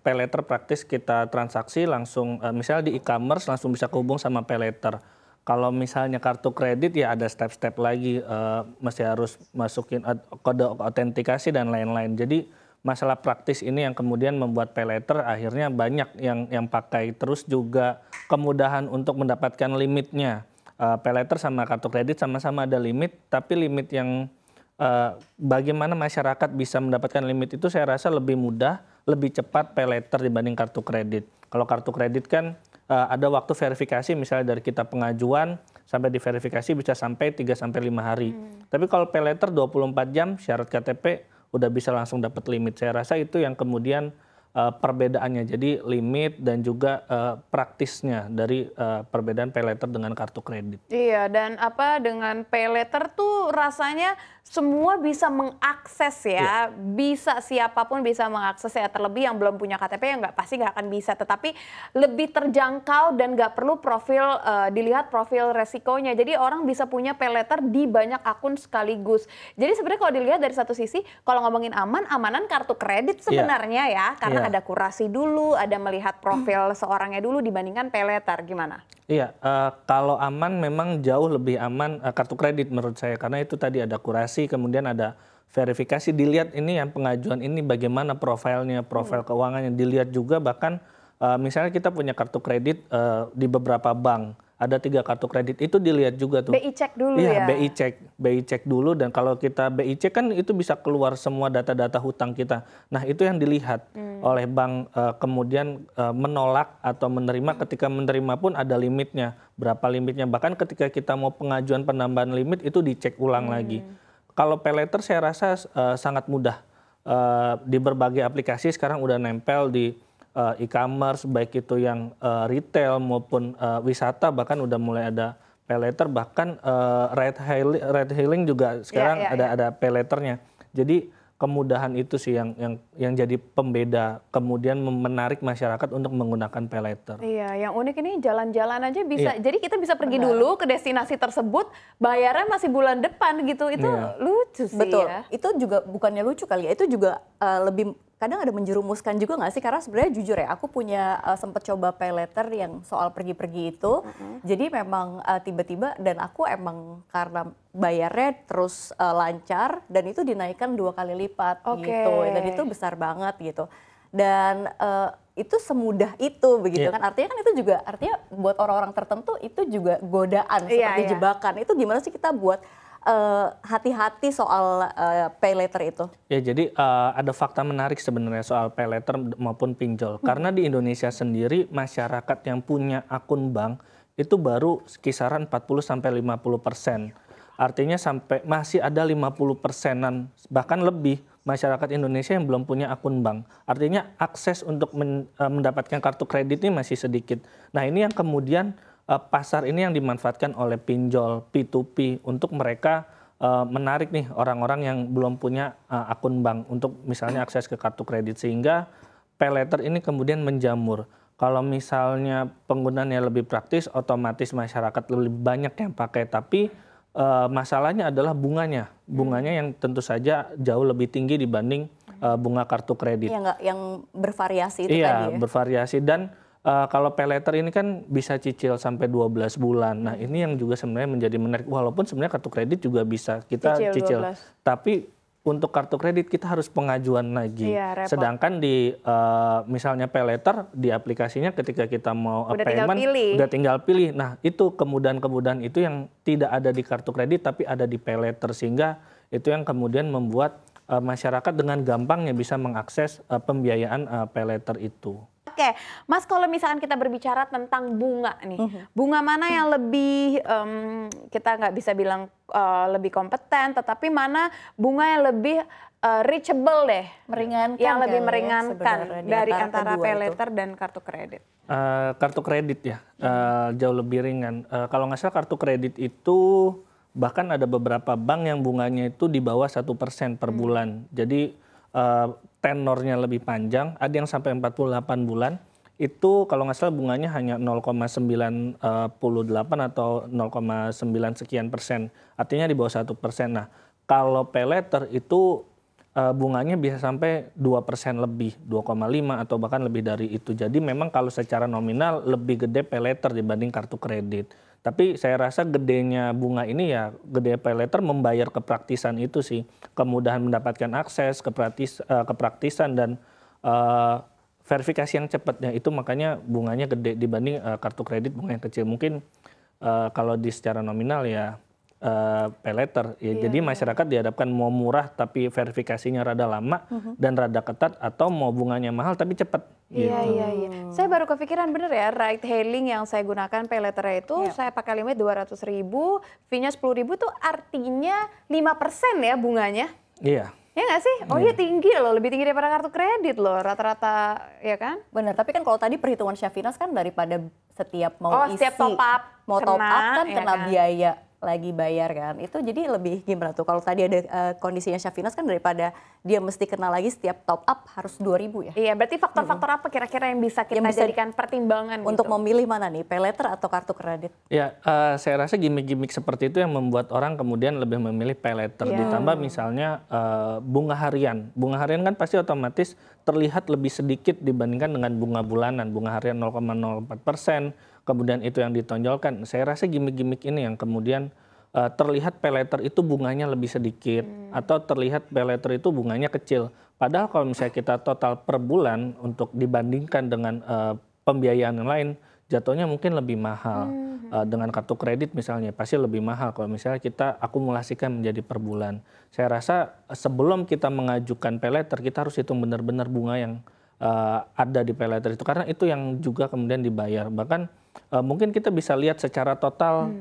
pay later praktis kita transaksi langsung, misalnya di e-commerce langsung bisa kehubung sama pay later. Kalau misalnya kartu kredit ya ada step-step lagi, masih harus masukin kode autentikasi dan lain-lain. Jadi masalah praktis ini yang kemudian membuat pay later akhirnya banyak yang pakai. Terus juga kemudahan untuk mendapatkan limitnya. Pay later sama kartu kredit sama-sama ada limit, tapi limit yang bagaimana masyarakat bisa mendapatkan limit itu saya rasa lebih mudah, lebih cepat pay later dibanding kartu kredit. Kalau kartu kredit kan ada waktu verifikasi, misalnya dari kita pengajuan sampai diverifikasi bisa sampai 3-5 hari. Tapi kalau pay later 24 jam syarat KTP udah bisa langsung dapat limit. Saya rasa itu yang kemudian perbedaannya. Jadi limit dan juga praktisnya dari perbedaan pay later dengan kartu kredit. Iya, dan dengan pay later tuh rasanya semua bisa mengakses ya, bisa siapapun bisa mengakses ya, terlebih yang belum punya KTP ya pasti nggak akan bisa, tetapi lebih terjangkau dan nggak perlu dilihat profil resikonya. Jadi orang bisa punya pay later di banyak akun sekaligus. Jadi sebenarnya kalau dilihat dari satu sisi, kalau ngomongin amanan kartu kredit sebenarnya ya, karena ada kurasi dulu, ada melihat profil seorangnya dulu dibandingkan pay later, gimana? Iya, kalau aman memang jauh lebih aman kartu kredit menurut saya, karena itu tadi ada kurasi, kemudian ada verifikasi, dilihat ini yang pengajuan ini bagaimana profilnya, profil keuangannya, dilihat juga bahkan misalnya kita punya kartu kredit di beberapa bank, ada 3 kartu kredit, itu dilihat juga tuh. BI cek dulu ya? Iya, BI cek dulu, dan kalau kita BI cek kan itu bisa keluar semua data-data hutang kita. Nah itu yang dilihat oleh bank, kemudian menolak atau menerima, ketika menerima pun ada limitnya, berapa limitnya. Bahkan ketika kita mau pengajuan penambahan limit itu dicek ulang lagi. Kalau pay later saya rasa sangat mudah, di berbagai aplikasi sekarang udah nempel di e-commerce, baik itu yang retail maupun wisata, bahkan udah mulai ada pay later, bahkan ride hailing juga sekarang ada pay letternya. Jadi kemudahan itu sih yang jadi pembeda, kemudian menarik masyarakat untuk menggunakan pay later. Iya, yang unik ini jalan-jalan aja bisa. Jadi kita bisa pergi dulu ke destinasi tersebut, bayarnya masih bulan depan gitu. Itu lucu sih. Betul. Ya. Itu juga bukannya lucu kali ya, itu juga lebih kadang ada menjerumuskan juga nggak sih? Karena sebenarnya jujur ya, aku punya sempat coba pay later yang soal pergi-pergi itu. Jadi memang tiba-tiba, dan aku emang karena bayarnya terus lancar, dan itu dinaikkan 2 kali lipat gitu. Dan itu besar banget gitu. Dan itu semudah itu begitu kan, artinya kan itu juga artinya buat orang-orang tertentu itu juga godaan seperti jebakan. Itu gimana sih kita buat hati-hati soal pay later itu? Ya, jadi ada fakta menarik sebenarnya soal pay later maupun pinjol. Karena di Indonesia sendiri masyarakat yang punya akun bank itu baru kisaran 40-50%. Artinya sampai masih ada 50%-an bahkan lebih masyarakat Indonesia yang belum punya akun bank. Artinya akses untuk mendapatkan kartu kredit ini masih sedikit. Nah ini yang kemudian pasar ini yang dimanfaatkan oleh pinjol P2P untuk mereka menarik nih orang-orang yang belum punya akun bank untuk misalnya akses ke kartu kredit, sehingga pay later ini kemudian menjamur. Kalau misalnya penggunaannya lebih praktis, otomatis masyarakat lebih banyak yang pakai, tapi masalahnya adalah bunganya yang tentu saja jauh lebih tinggi dibanding bunga kartu kredit. Yang bervariasi itu tadi ya? Iya, bervariasi, dan kalau pay later ini kan bisa cicil sampai 12 bulan. Nah ini yang juga sebenarnya menjadi menarik, walaupun sebenarnya kartu kredit juga bisa kita cicil. Tapi untuk kartu kredit kita harus pengajuan lagi. Sedangkan di misalnya pay later di aplikasinya ketika kita mau payment udah tinggal pilih. Nah itu kemudahan-kemudahan itu yang tidak ada di kartu kredit tapi ada di pay later, sehingga itu yang kemudian membuat masyarakat dengan gampangnya bisa mengakses pembiayaan pay later itu. Oke, Mas, kalau misalkan kita berbicara tentang bunga nih, bunga mana yang lebih, kita nggak bisa bilang lebih kompeten, tetapi mana bunga yang lebih reachable deh, yang lebih meringankan dari antara pay later dan kartu kredit? Kartu kredit ya, jauh lebih ringan. Kalau nggak salah kartu kredit itu bahkan ada beberapa bank yang bunganya itu di bawah 1% per bulan. Jadi tenornya lebih panjang, ada yang sampai 48 bulan, itu kalau nggak salah bunganya hanya 0,98 atau 0,9 sekian persen, artinya di bawah 1%. Nah kalau pay later itu bunganya bisa sampai 2% lebih, 2,5 atau bahkan lebih dari itu. Jadi memang kalau secara nominal lebih gede pay later dibanding kartu kredit. Tapi saya rasa gedenya bunga ini ya gede pay later membayar kepraktisan itu sih. Kemudahan mendapatkan akses, kepraktisan dan verifikasi yang cepat. Ya itu makanya bunganya gede dibanding kartu kredit bunga yang kecil. Mungkin kalau di secara nominal ya pay later. Ya, jadi masyarakat dihadapkan mau murah tapi verifikasinya rada lama dan rada ketat atau mau bunganya mahal tapi cepat. Iya, Gitu. iya, iya. Saya baru kepikiran bener ya, ride hailing yang saya gunakan pay later itu saya pakai limit 200.000, fee-nya 10.000 tuh artinya 5% ya bunganya. Iya. Ya nggak sih? Oh iya tinggi loh, lebih tinggi daripada kartu kredit loh rata-rata, ya kan? Benar, tapi kan kalau tadi perhitungan Syafinas kan daripada setiap mau isi, setiap top up mau top up kan ya kena kan? biaya lagi bayar kan. Itu jadi lebih gimana tuh? Kalau tadi ada kondisinya Syafinas kan daripada dia mesti kena lagi setiap top up harus 2.000 ya. Iya, berarti faktor-faktor apa kira-kira yang bisa kita jadikan pertimbangan Untuk gitu? memilih mana nih, pay later atau kartu kredit? Ya, saya rasa gimmick-gimmick seperti itu yang membuat orang kemudian lebih memilih pay later. Ditambah misalnya bunga harian. Bunga harian kan pasti otomatis terlihat lebih sedikit dibandingkan dengan bunga bulanan. Bunga harian 0,04%, kemudian itu yang ditonjolkan. Saya rasa gimmick-gimmick ini yang kemudian terlihat pay later itu bunganya lebih sedikit atau terlihat pay later itu bunganya kecil. Padahal kalau misalnya kita total per bulan untuk dibandingkan dengan pembiayaan yang lain, jatuhnya mungkin lebih mahal. Dengan kartu kredit misalnya pasti lebih mahal kalau misalnya kita akumulasikan menjadi per bulan. Saya rasa sebelum kita mengajukan pay later kita harus hitung benar-benar bunga yang ada di pay later itu karena itu yang juga kemudian dibayar. Bahkan mungkin kita bisa lihat secara total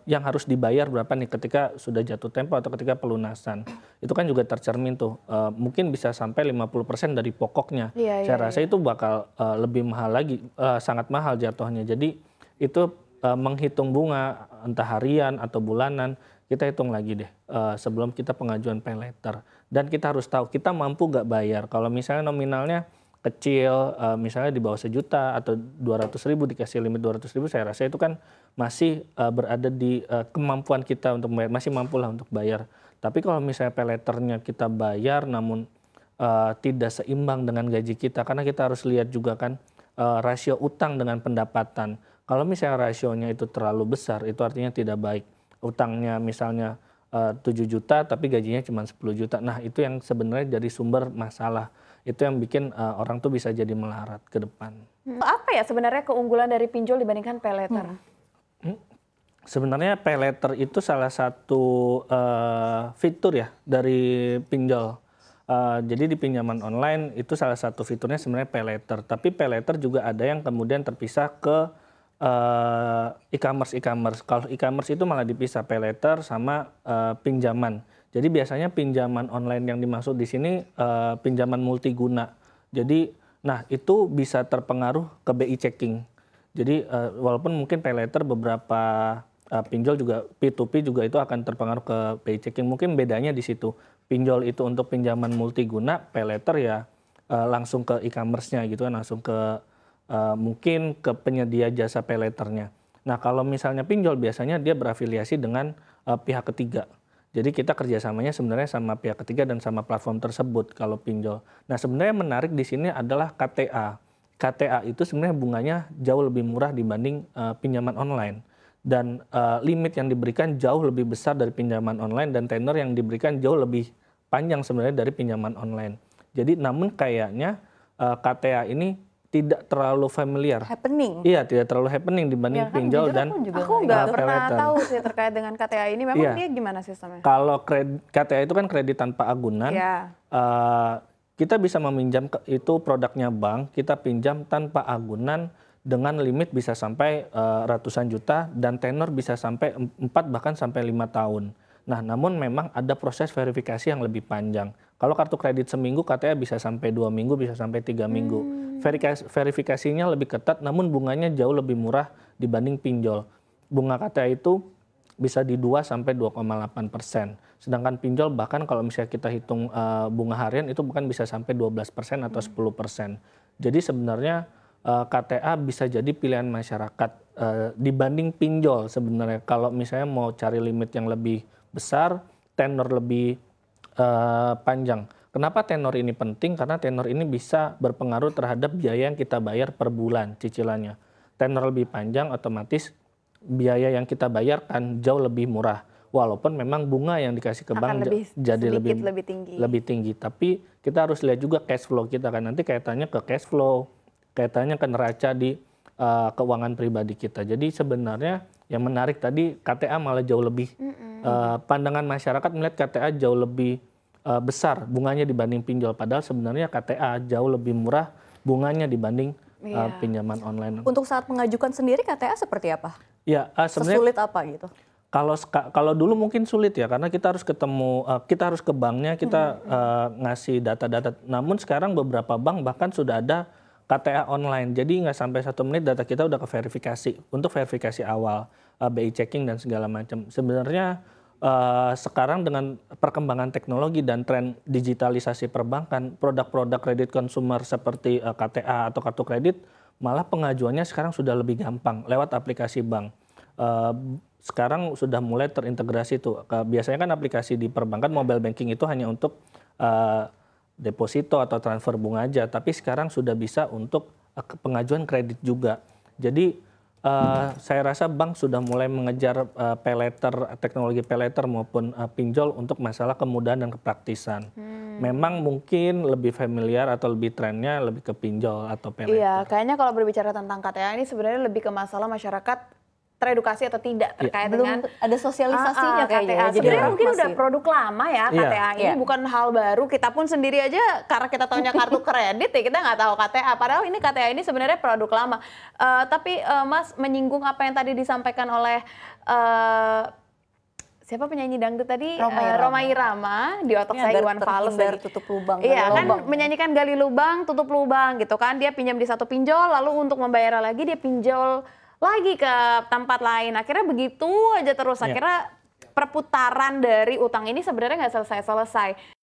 yang harus dibayar berapa nih ketika sudah jatuh tempo atau ketika pelunasan. Itu kan juga tercermin tuh. Mungkin bisa sampai 50% dari pokoknya. Saya rasa itu bakal lebih mahal lagi, sangat mahal jatuhnya. Jadi itu menghitung bunga entah harian atau bulanan, kita hitung lagi deh sebelum kita pengajuan pay later. Dan kita harus tahu kita mampu nggak bayar. Kalau misalnya nominalnya kecil, misalnya di bawah 1 juta atau 200.000 dikasih limit 200.000, saya rasa itu kan masih berada di kemampuan kita untuk bayar, masih mampu lah untuk bayar. Tapi kalau misalnya pay letternya kita bayar namun tidak seimbang dengan gaji kita, karena kita harus lihat juga kan rasio utang dengan pendapatan. Kalau misalnya rasionya itu terlalu besar, itu artinya tidak baik. Utangnya misalnya 7 juta tapi gajinya cuma 10 juta. Nah itu yang sebenarnya jadi sumber masalah. Itu yang bikin orang tuh bisa jadi melarat ke depan. Apa ya sebenarnya keunggulan dari pinjol dibandingkan pay later? Sebenarnya pay later itu salah satu fitur ya dari pinjol. Jadi di pinjaman online itu salah satu fiturnya sebenarnya pay later. Tapi pay later juga ada yang kemudian terpisah ke e-commerce. Kalau e-commerce itu malah dipisah pay later sama pinjaman. Jadi biasanya pinjaman online yang dimaksud di sini pinjaman multiguna. Jadi, nah itu bisa terpengaruh ke BI checking. Jadi walaupun mungkin pay later beberapa pinjol juga P2P juga itu akan terpengaruh ke BI checking. Mungkin bedanya di situ. Pinjol itu untuk pinjaman multiguna, pay later ya langsung ke e-commerce-nya gitu kan, langsung ke mungkin ke penyedia jasa pay letternya. Nah kalau misalnya pinjol biasanya dia berafiliasi dengan pihak ketiga. Jadi kita kerjasamanya sebenarnya sama pihak ketiga dan sama platform tersebut kalau pinjol. Nah sebenarnya yang menarik di sini adalah KTA. KTA itu sebenarnya bunganya jauh lebih murah dibanding pinjaman online. Dan limit yang diberikan jauh lebih besar dari pinjaman online dan tenor yang diberikan jauh lebih panjang sebenarnya dari pinjaman online. Jadi namun kayaknya KTA ini tidak terlalu familiar. Happening. Iya, tidak terlalu happening dibanding pinjol dan Aku nggak pay pernah later. tahu sih terkait dengan KTA ini. Memang dia gimana sistemnya? Kalau KTA itu kan kredit tanpa agunan. Ya. Kita bisa meminjam itu produknya bank, kita pinjam tanpa agunan dengan limit bisa sampai ratusan juta dan tenor bisa sampai 4 bahkan sampai 5 tahun. Nah, namun memang ada proses verifikasi yang lebih panjang. Kalau kartu kredit seminggu KTA bisa sampai 2 minggu, bisa sampai 3 minggu. Verifikasinya lebih ketat namun bunganya jauh lebih murah dibanding pinjol. Bunga KTA itu bisa di 2 sampai 2,8%. Sedangkan pinjol bahkan kalau misalnya kita hitung bunga harian itu bahkan bisa sampai 12% atau 10%. Jadi sebenarnya KTA bisa jadi pilihan masyarakat dibanding pinjol sebenarnya. Kalau misalnya mau cari limit yang lebih besar, tenor lebih panjang. Kenapa tenor ini penting? Karena tenor ini bisa berpengaruh terhadap biaya yang kita bayar per bulan cicilannya. Tenor lebih panjang otomatis biaya yang kita bayarkan jauh lebih murah. Walaupun memang bunga yang dikasih ke bank jadi lebih tinggi. Tapi kita harus lihat juga cash flow kita kan. Nanti kaitannya ke cash flow, kaitannya ke neraca di keuangan pribadi kita. Jadi sebenarnya yang menarik tadi KTA malah jauh lebih pandangan masyarakat melihat KTA jauh lebih besar bunganya dibanding pinjol. Padahal sebenarnya KTA jauh lebih murah bunganya dibanding pinjaman online. Untuk saat mengajukan sendiri KTA seperti apa? Ya, sesulit apa gitu? Kalau dulu mungkin sulit ya karena kita harus ketemu, kita harus ke banknya, kita ngasih data-data. Namun sekarang beberapa bank bahkan sudah ada KTA online. Jadi nggak sampai 1 menit data kita udah ke verifikasi untuk verifikasi awal, BI checking dan segala macam. Sebenarnya sekarang dengan perkembangan teknologi dan tren digitalisasi perbankan, produk-produk kredit konsumer seperti KTA atau kartu kredit malah pengajuannya sekarang sudah lebih gampang lewat aplikasi bank. Sekarang sudah mulai terintegrasi tuh. Biasanya kan aplikasi di perbankan mobile banking itu hanya untuk deposito atau transfer bunga aja, tapi sekarang sudah bisa untuk pengajuan kredit juga. Jadi saya rasa bank sudah mulai mengejar paylater, teknologi paylater maupun pinjol untuk masalah kemudahan dan kepraktisan. Memang mungkin lebih familiar atau lebih trennya lebih ke pinjol atau paylater. Iya, kayaknya kalau berbicara tentang KTA ini sebenarnya lebih ke masalah masyarakat teredukasi atau tidak terkait dengan ada sosialisasinya KTA. Sebenarnya mungkin udah produk lama ya KTA ini bukan hal baru. Kita pun sendiri aja karena kita taunya kartu kredit ya kita nggak tahu KTA. Padahal ini KTA ini sebenarnya produk lama. Tapi Mas menyinggung apa yang tadi disampaikan oleh siapa penyanyi dangdut tadi? Rhoma Irama, di otak saya Iwan Fals. Tutup lubang. Iya kan menyanyikan gali lubang, tutup lubang gitu kan. Dia pinjam di satu pinjol, lalu untuk membayar lagi dia pinjol lagi ke tempat lain. Akhirnya begitu aja terus. Akhirnya perputaran dari utang ini sebenarnya nggak selesai-selesai.